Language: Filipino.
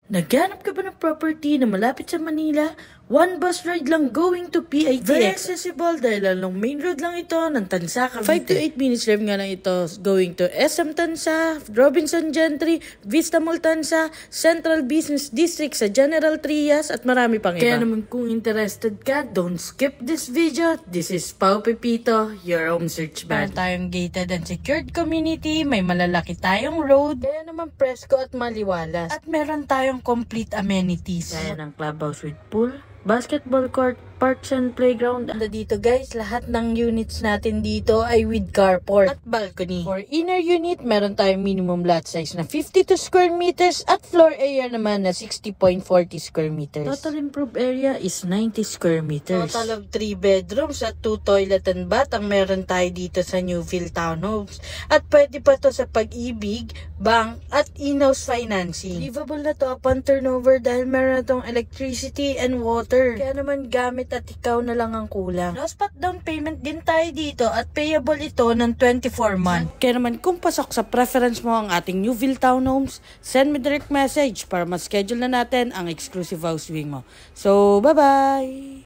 Naghanap ka ba ng property na malapit sa Manila? One bus ride lang going to PITX. Very accessible dahil along main road lang ito ng Tansa, Cavite. 5 to 8 minutes drive nga lang ito going to SM Tansa, Robinson Gentry, Vista Mall Tansa, Central Business District sa General Trias at marami pang iba. Kaya naman kung interested ka, don't skip this video. This is Pao Pepito, your home search band. Meron tayong gated and secured community, may malalaki tayong road, kaya naman presko at maliwalas. At meron tayong complete amenities. Kaya ng clubhouse with pool, basketball court, parks and playground. Dito guys, lahat ng units natin dito ay with carport at balcony. For inner unit, meron tayong minimum lot size na 52 square meters at floor area naman na 60.40 square meters. Total improved area is 90 square meters. Total of 3 bedrooms at 2 toilet and bath ang meron tayo dito sa Newfield Townhomes. At pwede pa to sa Pag-ibig, bank at in-house financing. Livable na to upon turnover dahil meron na tong electricity and water. Kaya naman gamit at ikaw na lang ang kulang. No spot down payment din tayo dito at payable ito ng 24 months. Kaya naman kung pasok sa preference mo ang ating Newfield Townhomes, send me direct message para ma-schedule na natin ang exclusive house viewing mo. So, bye-bye!